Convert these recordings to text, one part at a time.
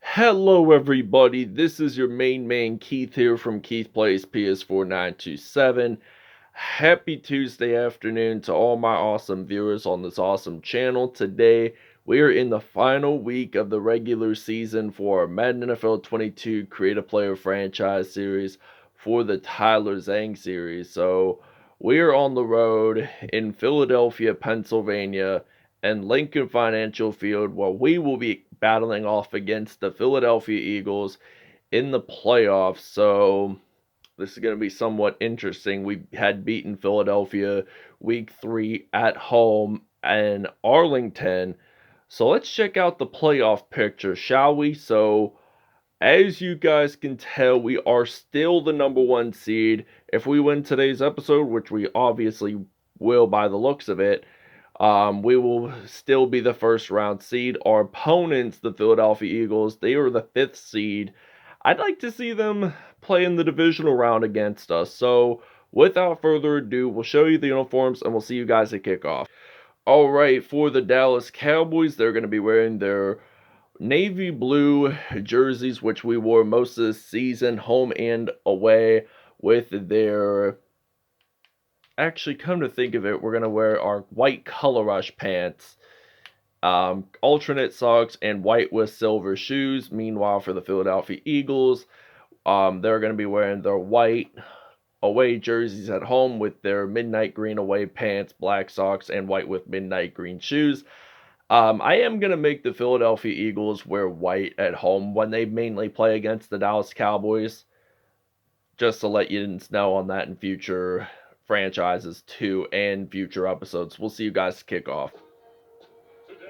Hello everybody, this is your main man Keith here from Keith Plays PS4 927. Happy Tuesday afternoon to all my awesome viewers on this awesome channel. Today we are in the final week of the regular season for our Madden NFL 22 Create a Player franchise series for the Tyler Zhang series. So we are on the road in Philadelphia, Pennsylvania and Lincoln Financial Field, where we will be battling off against the Philadelphia Eagles in the playoffs. So this is going to be somewhat interesting. We had beaten Philadelphia week 3 at home in Arlington. So let's check out the playoff picture, shall we? So as you guys can tell, we are still the number 1 seed. If we win today's episode, which we obviously will by the looks of it, we will still be the first round seed. Our opponents, the Philadelphia Eagles, they are the 5th seed. I'd like to see them play in the divisional round against us. So, without further ado, we'll show you the uniforms and we'll see you guys at kickoff. Alright, for the Dallas Cowboys, they're going to be wearing their navy blue jerseys, which we wore most of the season, home and away, with their... Actually, come to think of it, we're going to wear our white color rush pants, alternate socks, and white with silver shoes. Meanwhile, for the Philadelphia Eagles, they're going to be wearing their white away jerseys at home with their midnight green away pants, black socks, and white with midnight green shoes. I am going to make the Philadelphia Eagles wear white at home when they mainly play against the Dallas Cowboys, just to let you know on that in future franchises too and future episodes. We'll see you guys kick off. Today,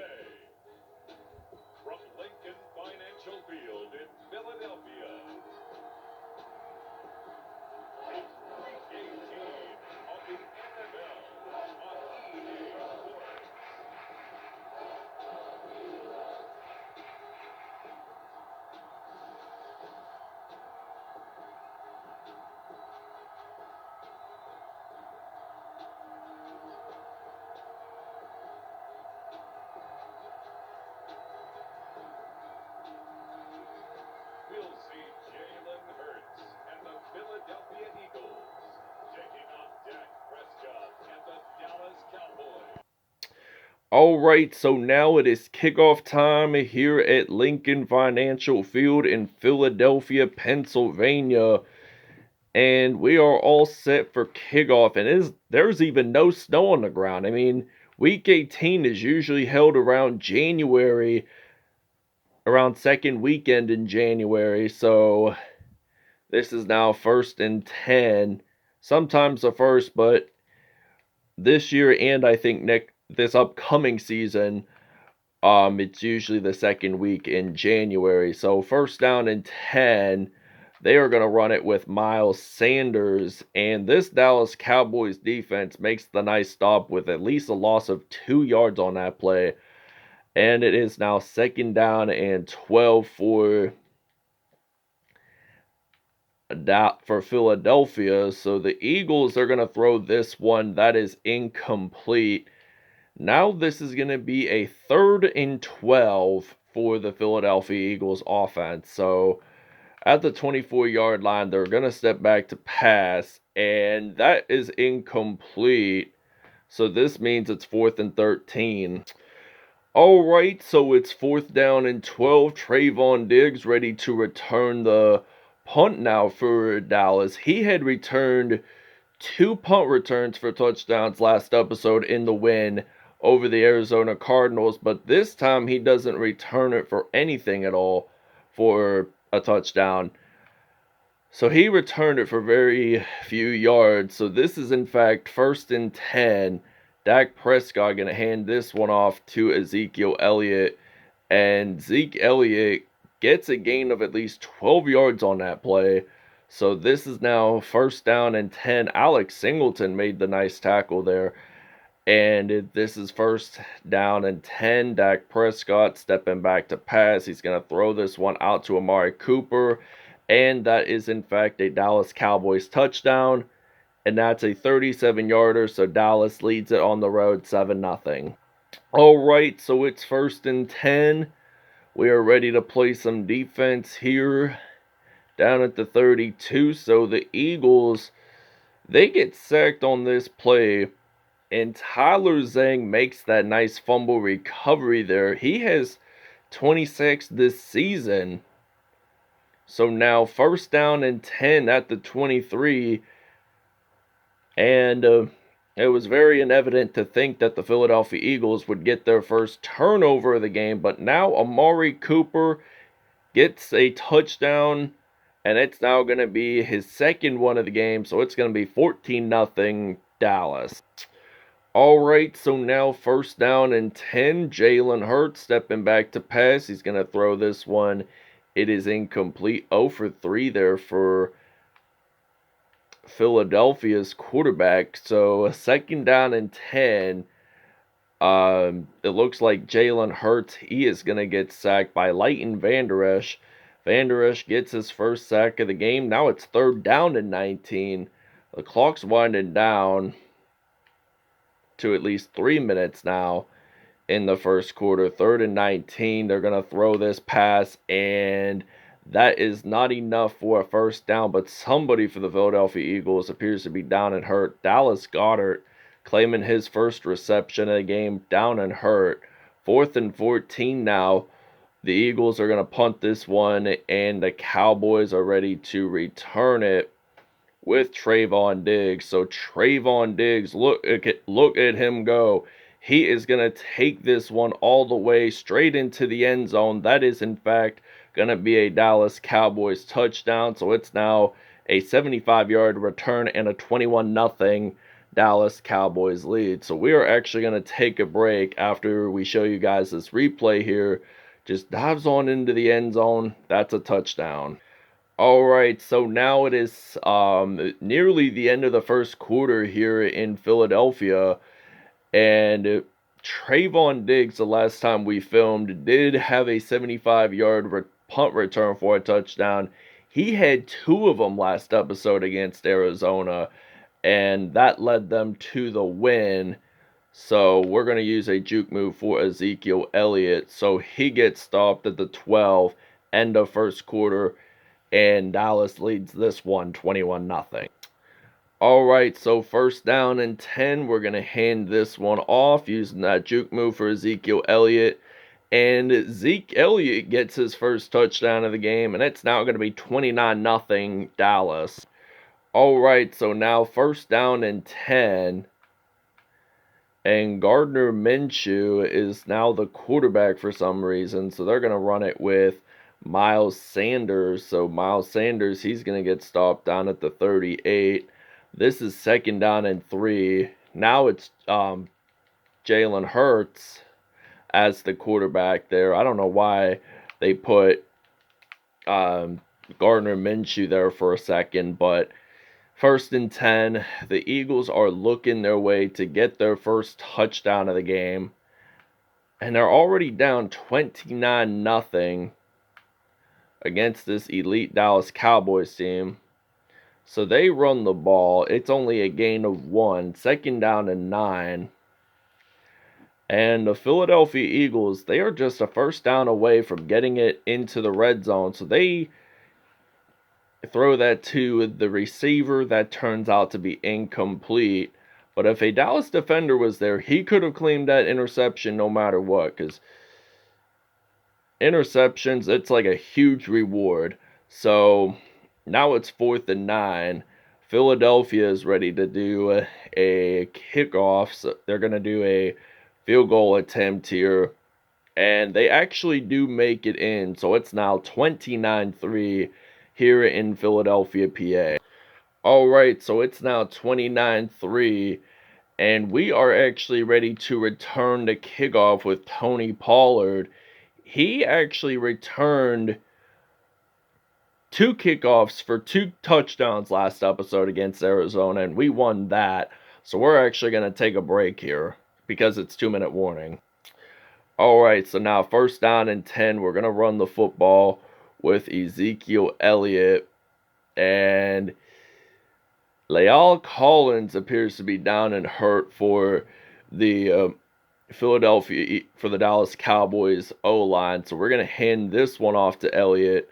from Lincoln Financial Field in Philadelphia, it's Week 18 of the NFL on EA Sports. We'll see Jalen Hurts and the Philadelphia Eagles taking on Dak Prescott and the Dallas Cowboys. Alright, so now it is kickoff time here at Lincoln Financial Field in Philadelphia, Pennsylvania. And we are all set for kickoff, and there's even no snow on the ground. I mean, week 18 is usually held around January, around second weekend in January, so this is now 1st and 10, sometimes the first, but this year and I think this upcoming season, it's usually the second week in January. So 1st down and 10, they are going to run it with Miles Sanders, and this Dallas Cowboys defense makes the nice stop with at least a loss of 2 yards on that play. And it is now 2nd down and 12 for Philadelphia. So the Eagles are going to throw this one. That is incomplete. Now this is going to be a 3rd and 12 for the Philadelphia Eagles offense. So at the 24-yard line, they're going to step back to pass, and that is incomplete. So this means it's 4th and 13. Alright, so it's 4th down and 12. Trayvon Diggs ready to return the punt now for Dallas. He had returned 2 punt returns for touchdowns last episode in the win over the Arizona Cardinals, but this time he doesn't return it for anything at all for a touchdown. So he returned it for very few yards. So this is in fact 1st and 10. Dak Prescott going to hand this one off to Ezekiel Elliott, and Zeke Elliott gets a gain of at least 12 yards on that play. So this is now 1st down and 10. Alex Singleton made the nice tackle there. And this is 1st down and 10. Dak Prescott stepping back to pass. He's going to throw this one out to Amari Cooper. And that is in fact a Dallas Cowboys touchdown. And that's a 37-yarder. So Dallas leads it on the road 7-0. Alright, so it's 1st and 10. We are ready to play some defense here down at the 32. So the Eagles, they get sacked on this play, and Tyler Zhang makes that nice fumble recovery there. He has 26 this season. So now first down and 10 at the 23. And it was very evident to think that the Philadelphia Eagles would get their first turnover of the game. But now Amari Cooper gets a touchdown, and it's now going to be his second one of the game. So it's going to be 14-0 Dallas. All right, so now first down and 10. Jalen Hurts stepping back to pass. He's going to throw this one. It is incomplete. 0 for 3 there for Philadelphia's quarterback. So a second down and 10. It looks like Jalen Hurts, he is going to get sacked by Leighton Vander Esch. Vander Esch gets his first sack of the game. Now it's third down and 19. The clock's winding down to at least 3 minutes now in the first quarter. Third and 19. They're going to throw this pass, and that is not enough for a first down, but somebody for the Philadelphia Eagles appears to be down and hurt. Dallas Goedert claiming his first reception of the game, down and hurt. 4th and 14 now. The Eagles are going to punt this one, and the Cowboys are ready to return it with Trayvon Diggs. So Trayvon Diggs, look at him go. He is going to take this one all the way straight into the end zone. That is, in fact, going to be a Dallas Cowboys touchdown. So it's now a 75-yard return and a 21-0 Dallas Cowboys lead. So we are actually going to take a break after we show you guys this replay here. Just dives on into the end zone. That's a touchdown. All right, so now it is nearly the end of the first quarter here in Philadelphia, and Trayvon Diggs, the last time we filmed, did have a 75-yard punt return for a touchdown. He had 2 of them last episode against Arizona, and that led them to the win. So we're going to use a juke move for Ezekiel Elliott. So he gets stopped at the 12, end of first quarter, and Dallas leads this one 21-0. All right, so first down and 10. We're going to hand this one off using that juke move for Ezekiel Elliott. And Zeke Elliott gets his first touchdown of the game, and it's now going to be 29-0 Dallas. All right, so now first down and 10. And Gardner Minshew is now the quarterback for some reason, so they're going to run it with Miles Sanders. So Miles Sanders, he's going to get stopped down at the 38. This is second down and 3. Now it's Jalen Hurts as the quarterback there. I don't know why they put Gardner Minshew there for a second, but first and 10, the Eagles are looking their way to get their first touchdown of the game. And they're already down 29-0 against this elite Dallas Cowboys team. So they run the ball. It's only a gain of 1. Second down and 9. And the Philadelphia Eagles, they are just a first down away from getting it into the red zone. So they throw that to the receiver. That turns out to be incomplete. But if a Dallas defender was there, he could have claimed that interception no matter what. Because interceptions, it's like a huge reward. So now it's 4th and 9. Philadelphia is ready to do a kickoff. So they're going to do a field goal attempt here. And they actually do make it in. So it's now 29-3 here in Philadelphia, PA. All right, so it's now 29-3. And we are actually ready to return the kickoff with Tony Pollard. He actually returned 2 kickoffs for 2 touchdowns last episode against Arizona, and we won that. So we're actually going to take a break here because it's 2-minute warning. All right, so now first down and 10. We're going to run the football with Ezekiel Elliott, and La'el Collins appears to be down and hurt for the Philadelphia for the Dallas Cowboys O-line. So we're going to hand this one off to Elliott.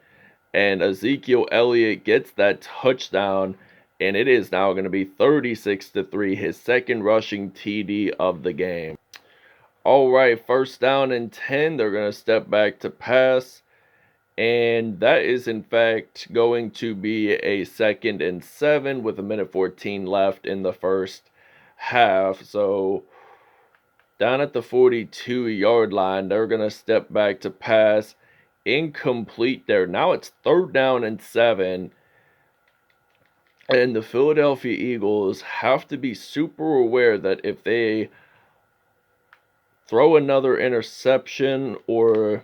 And Ezekiel Elliott gets that touchdown. And it is now going to be 36-3, his second rushing TD of the game. All right, first down and 10. They're going to step back to pass. And that is, in fact, going to be a 2nd and 7 with 1:14 left in the first half. So down at the 42-yard line, they're going to step back to pass. Incomplete there. Now it's 3rd down and 7. And the Philadelphia Eagles have to be super aware that if they throw another interception or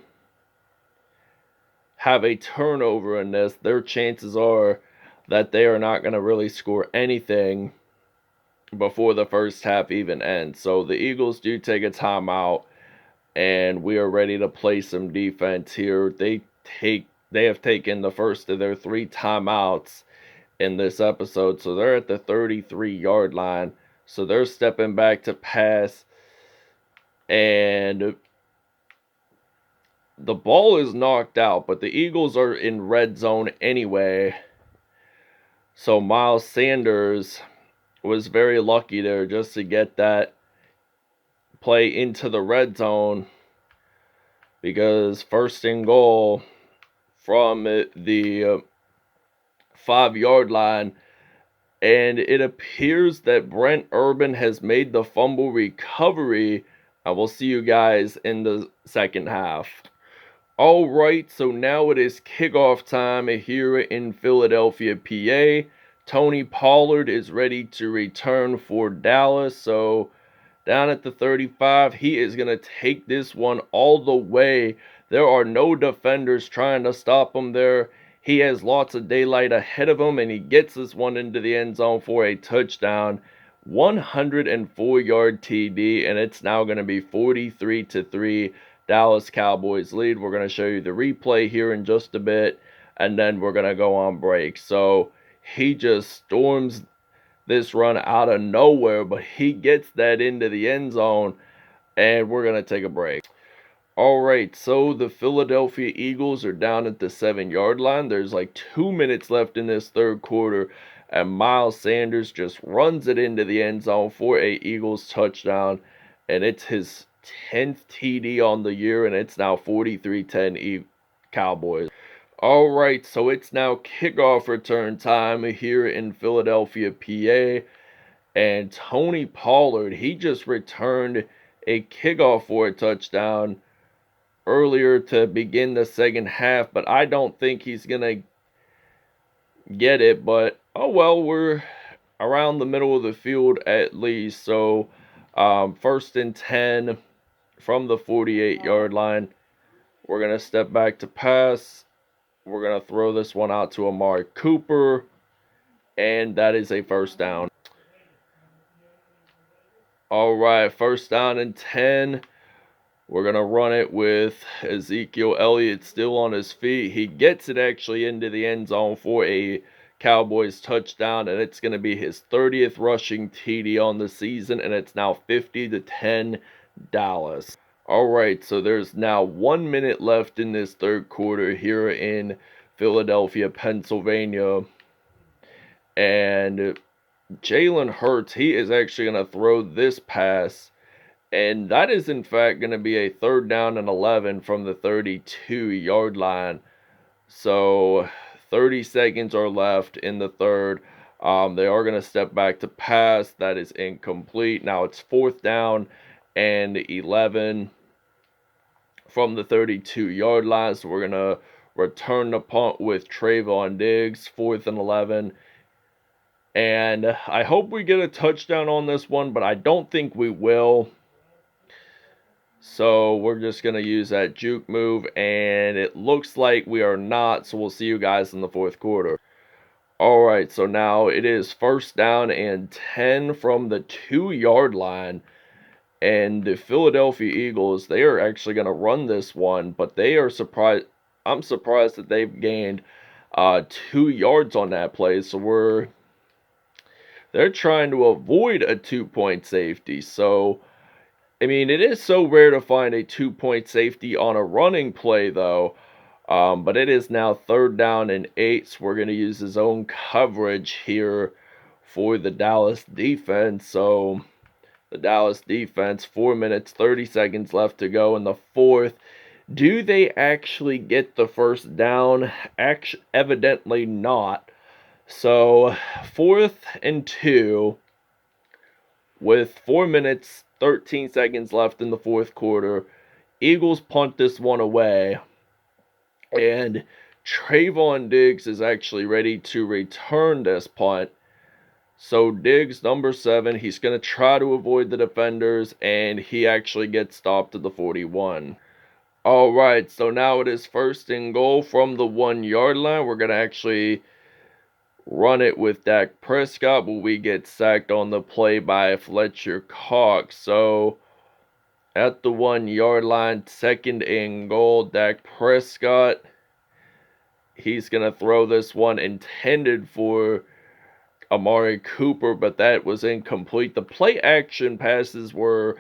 have a turnover in this, their chances are that they are not going to really score anything before the first half even ends. So the Eagles do take a timeout, and we are ready to play some defense here. They have taken the first of their 3 timeouts in this episode, so they're at the 33-yard line. So they're stepping back to pass, and the ball is knocked out, but the Eagles are in red zone anyway. So Miles Sanders was very lucky there just to get that play into the red zone, because 1st and goal from the 5-yard line, and it appears that Brent Urban has made the fumble recovery. I will see you guys in the second half. All right, so now it is kickoff time here in Philadelphia, PA. Tony Pollard is ready to return for Dallas. So down at the 35, he is going to take this one all the way. There are no defenders trying to stop him there. He has lots of daylight ahead of him, and he gets this one into the end zone for a touchdown. 104-yard TD, and it's now going to be 43-3. Dallas Cowboys lead. We're going to show you the replay here in just a bit, and then we're going to go on break. So he just storms this run out of nowhere, but he gets that into the end zone, and we're going to take a break. All right, so the Philadelphia Eagles are down at the 7-yard line. There's like 2 minutes left in this third quarter, and Miles Sanders just runs it into the end zone for a Eagles touchdown, and it's his 10th TD on the year, and it's now 43-10 Cowboys. All right, so it's now kickoff return time here in Philadelphia, PA, and Tony Pollard, he just returned a kickoff for a touchdown earlier to begin the second half, but I don't think he's going to get it, but oh well, we're around the middle of the field at least. So 1st and 10 from the 48-yard line. We're going to step back to pass. We're going to throw this one out to Amari Cooper, and that is a first down. All right, 1st down and 10. We're going to run it with Ezekiel Elliott still on his feet. He gets it actually into the end zone for a Cowboys touchdown, and it's going to be his 30th rushing TD on the season, and it's now 50-10 Dallas. All right, so there's now 1 minute left in this third quarter here in Philadelphia, Pennsylvania, and Jalen Hurts, he is actually going to throw this pass, and that is, in fact, going to be a 3rd down and 11 from the 32-yard line. So 30 seconds are left in the third. They are going to step back to pass. That is incomplete. Now it's 4th down and 11 from the 32-yard line. So we're going to return the punt with Trayvon Diggs, 4th and 11. And I hope we get a touchdown on this one, but I don't think we will. So we're just going to use that juke move, and it looks like we are not, so we'll see you guys in the fourth quarter. All right, so now it is 1st down and 10 from the 2-yard line, and the Philadelphia Eagles, they are actually going to run this one, but they are surprised. I'm surprised that they've gained 2 yards on that play, so they're trying to avoid a 2-point safety, so I mean, it is so rare to find a 2-point safety on a running play, though. But it is now 3rd down and 8, so we're going to use his own coverage here for the Dallas defense. So the Dallas defense, 4 minutes, 30 seconds left to go in the 4th. Do they actually get the first down? Evidently not. So 4th and 2 with 4 minutes, 13 seconds left in the 4th quarter. Eagles punt this one away. And Trayvon Diggs is actually ready to return this punt. So Diggs, number 7, he's going to try to avoid the defenders, and he actually gets stopped at the 41. All right, so now it is 1st and goal from the 1-yard line. We're going to actually run it with Dak Prescott, but we get sacked on the play by Fletcher Cox. So at the 1-yard line, 2nd and goal, Dak Prescott. He's going to throw this one intended for Amari Cooper, but that was incomplete. The play action passes were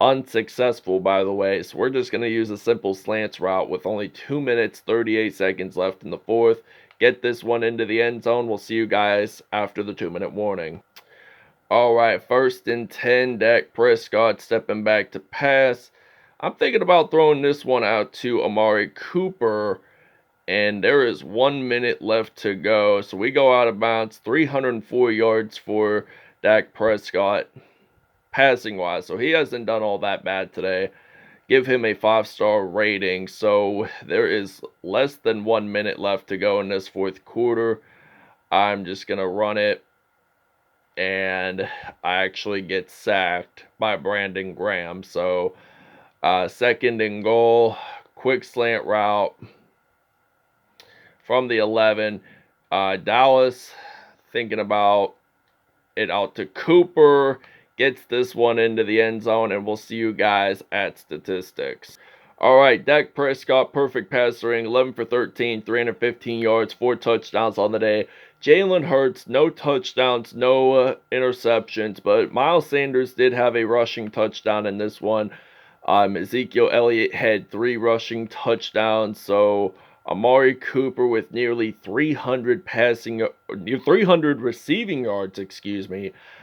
unsuccessful, by the way, so we're just going to use a simple slants route with only 2 minutes, 38 seconds left in the 4th. Get this one into the end zone. We'll see you guys after the 2-minute warning. All right, 1st and 10, Dak Prescott stepping back to pass. I'm thinking about throwing this one out to Amari Cooper, and there is 1 minute left to go. So we go out of bounds, 304 yards for Dak Prescott, passing-wise. So he hasn't done all that bad today. Give him a 5-star rating. So there is less than 1 minute left to go in this 4th quarter. I'm just going to run it. And I actually get sacked by Brandon Graham. So 2nd and goal, quick slant route from the 11. Dallas thinking about it out to Cooper. Gets this one into the end zone, and we'll see you guys at statistics. All right, Dak Prescott, perfect passer rating, 11 for 13, 315 yards, 4 touchdowns on the day. Jalen Hurts, no touchdowns, no interceptions, but Miles Sanders did have a rushing touchdown in this one. Ezekiel Elliott had 3 rushing touchdowns, so Amari Cooper with nearly 300 receiving yards,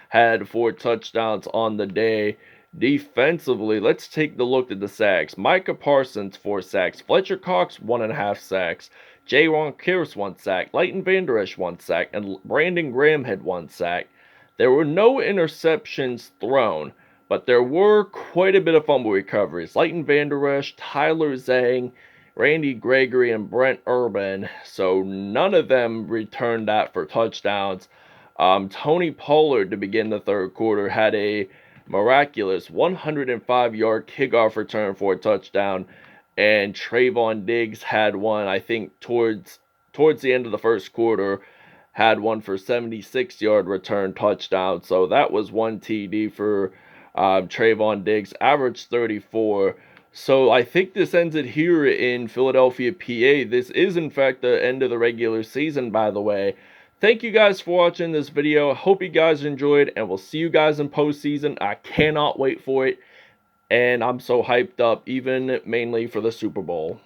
had 4 touchdowns on the day. Defensively, let's take the look at the sacks. Micah Parsons, 4 sacks. Fletcher Cox, 1.5 sacks. Jaron Kearse, 1 sack. Leighton Vander Esch, 1 sack. And Brandon Graham had 1 sack. There were no interceptions thrown, but there were quite a bit of fumble recoveries. Leighton Vander Esch, Tyler Zhang, Randy Gregory, and Brent Urban. So none of them returned that for touchdowns. Tony Pollard, to begin the 3rd quarter, had a miraculous 105-yard kickoff return for a touchdown, and Trayvon Diggs had one, I think, towards the end of the 1st quarter, had one for 76-yard return touchdown. So that was 1 TD for Trayvon Diggs, averaged 34. So I think this ends it here in Philadelphia, PA. This is, in fact, the end of the regular season, by the way. Thank you guys for watching this video. I hope you guys enjoyed, and we'll see you guys in postseason. I cannot wait for it, and I'm so hyped up, even mainly for the Super Bowl.